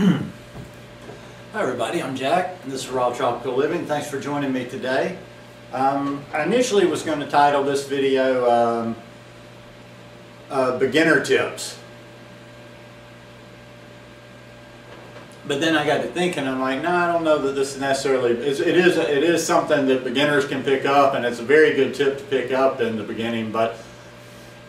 Hi everybody, I'm Jack, and this is Raw Tropical Living. Thanks for joining me today. I initially was going to title this video Beginner Tips. But then I got to thinking, I'm like, no, I don't know that this necessarily is. It is something that beginners can pick up, and it's a very good tip to pick up in the beginning, but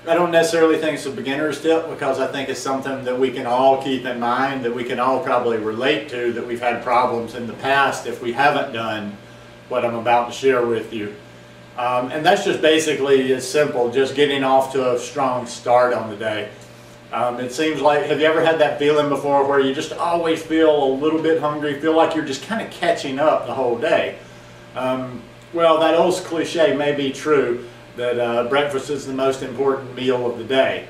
I don't necessarily think it's a beginner's tip, because I think it's something that we can all keep in mind, that we can all probably relate to, that we've had problems in the past if we haven't done what I'm about to share with you. And that's just basically as simple, just getting off to a strong start on the day. It seems like, have you ever had that feeling before where you just always feel a little bit hungry, feel like you're just kind of catching up the whole day? Well, that old cliche may be true, that breakfast is the most important meal of the day.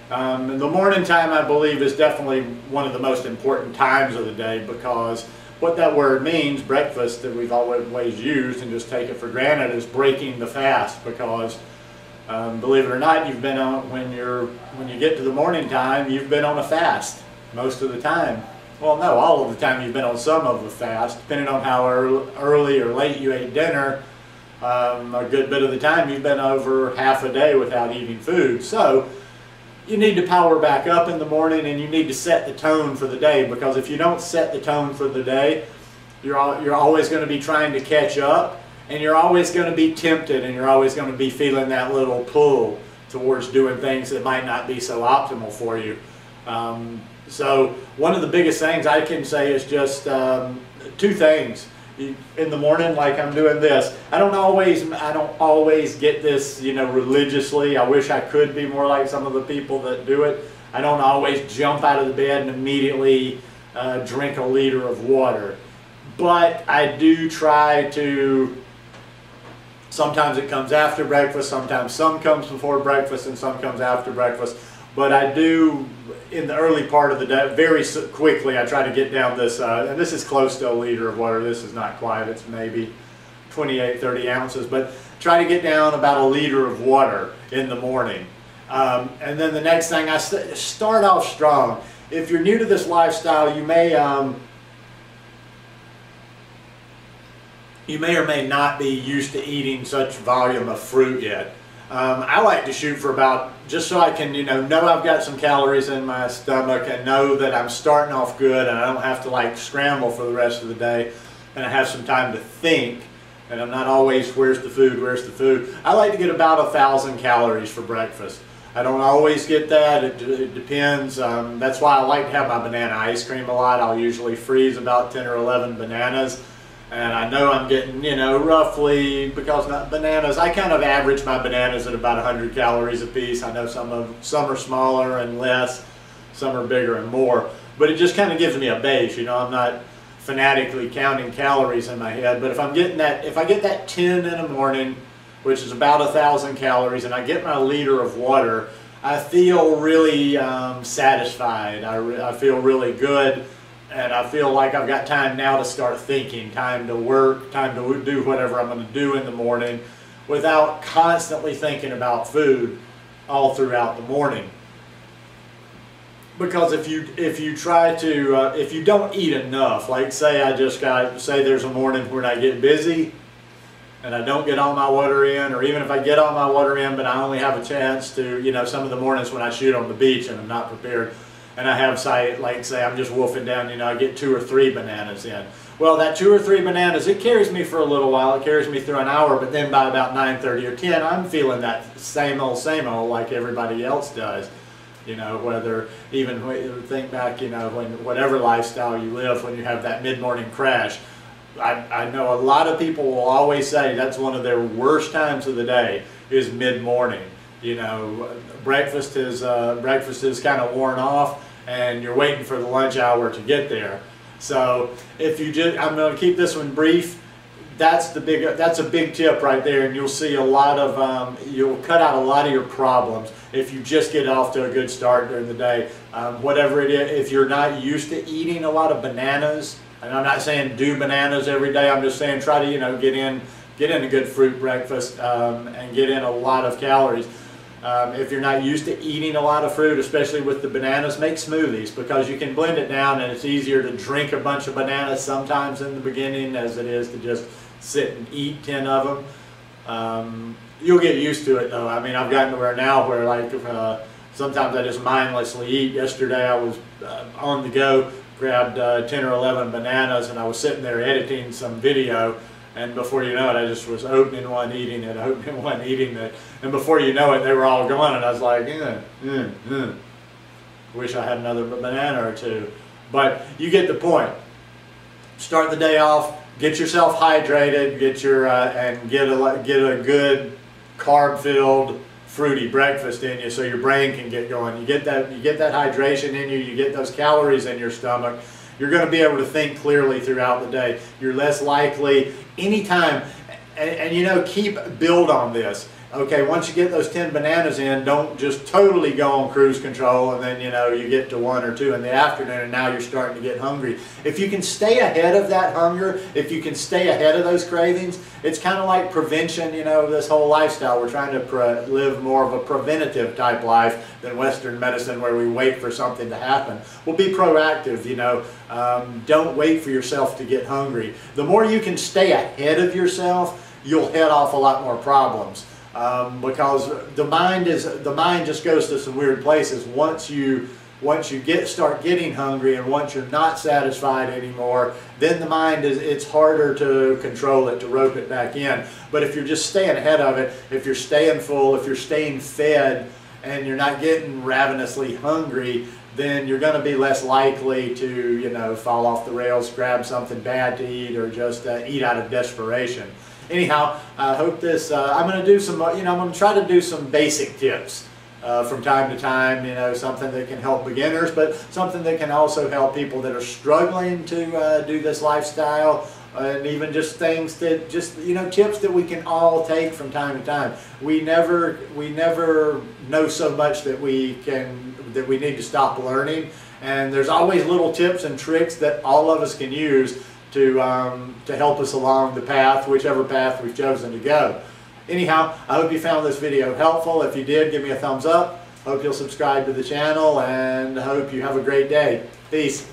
And the morning time, I believe, is definitely one of the most important times of the day, because what that word means, breakfast, that we've always used and just take it for granted, is breaking the fast. Because believe it or not, you've been on, when you get to the morning time, you've been on a fast most of the time. Well, no, all of the time you've been on some of a fast, depending on how early or late you ate dinner. A good bit of the time you've been over half a day without eating food. So you need to power back up in the morning, and you need to set the tone for the day, because if you don't set the tone for the day, you're always going to be trying to catch up, and you're always going to be tempted, and you're always going to be feeling that little pull towards doing things that might not be so optimal for you. So one of the biggest things I can say is just two things. In the morning, like I'm doing this, I don't always get this, religiously. I wish I could be more like some of the people that do it. I don't always jump out of the bed and immediately drink a liter of water, but I do try to. Sometimes it comes after breakfast, sometimes some comes before breakfast, and some comes after breakfast. But I do, in the early part of the day, very quickly, I try to get down this, and this is close to a liter of water. This is not quite, it's maybe 28, 30 ounces, but try to get down about a liter of water in the morning. And then the next thing, I start off strong. If you're new to this lifestyle, you may or may not be used to eating such volume of fruit yet. I like to shoot for about, just so I can, know I've got some calories in my stomach, and know that I'm starting off good, and I don't have to like scramble for the rest of the day, and I have some time to think, and I'm not always, where's the food? I like to get about 1,000 calories for breakfast. I don't always get that, it depends. That's why I like to have my banana ice cream a lot. I'll usually freeze about 10 or 11 bananas. And I know I'm getting, roughly, because bananas, I kind of average my bananas at about 100 calories a piece. I know some are smaller and less, some are bigger and more. But it just kind of gives me a base, I'm not fanatically counting calories in my head. But if I get that 10 in the morning, which is about 1,000 calories, and I get my liter of water, I feel really satisfied. I feel really good. And I feel like I've got time now to start thinking, time to work, time to do whatever I'm going to do in the morning, without constantly thinking about food all throughout the morning. Because if you try to, if you don't eat enough, like say there's a morning when I get busy and I don't get all my water in, or even if I get all my water in but I only have a chance to, some of the mornings when I shoot on the beach and I'm not prepared, and I have, say I'm just wolfing down, I get 2 or 3 bananas in. Well, that 2 or 3 bananas, it carries me for a little while, it carries me through an hour, but then by about 9:30 or 10, I'm feeling that same old like everybody else does. Whether even think back, when whatever lifestyle you live, when you have that mid-morning crash. I know a lot of people will always say that's one of their worst times of the day is mid-morning. Breakfast is kind of worn off, and you're waiting for the lunch hour to get there. So I'm going to keep this one brief. That's a big tip right there, and you'll see a lot of you'll cut out a lot of your problems if you just get off to a good start during the day. Whatever it is, if you're not used to eating a lot of bananas, and I'm not saying do bananas every day. I'm just saying try to get in a good fruit breakfast and get in a lot of calories. If you're not used to eating a lot of fruit, especially with the bananas, make smoothies, because you can blend it down and it's easier to drink a bunch of bananas sometimes in the beginning as it is to just sit and eat 10 of them. You'll get used to it though. I mean, I've gotten to where now where like sometimes I just mindlessly eat. Yesterday I was on the go, grabbed 10 or 11 bananas, and I was sitting there editing some video, and before you know it, I just was opening one, eating it, opening one, eating it, and before you know it, they were all gone, and I was like, wish I had another banana or two. But you get the point. Start the day off, get yourself hydrated, get your and get a good carb-filled, fruity breakfast in you, so your brain can get going. You get that hydration in you. You get those calories in your stomach. You're going to be able to think clearly throughout the day. You're less likely anytime, and you know, build on this. Okay, once you get those 10 bananas in, don't just totally go on cruise control and then, you know, you get to 1 or 2 in the afternoon and now you're starting to get hungry. If you can stay ahead of that hunger, if you can stay ahead of those cravings, it's kind of like prevention, you know, this whole lifestyle. We're trying to live more of a preventative type life than Western medicine where we wait for something to happen. We'll be proactive, you know. Don't wait for yourself to get hungry. The more you can stay ahead of yourself, you'll head off a lot more problems. Because the mind just goes to some weird places once you start getting hungry, and once you're not satisfied anymore, then the mind it's harder to control it, to rope it back in. But if you're just staying ahead of it, if you're staying full, if you're staying fed, and you're not getting ravenously hungry, then you're going to be less likely to, you know, fall off the rails, grab something bad to eat, or just eat out of desperation. Anyhow, I hope this, I'm going to do some, you know, I'm going to try to do some basic tips from time to time, you know, something that can help beginners, but something that can also help people that are struggling to do this lifestyle, and even just things that, just, you know, tips that we can all take from time to time. We never know so much that we need to stop learning, and there's always little tips and tricks that all of us can use to help us along the path, whichever path we've chosen to go. Anyhow, I hope you found this video helpful. If you did, give me a thumbs up. Hope you'll subscribe to the channel, and hope you have a great day. Peace.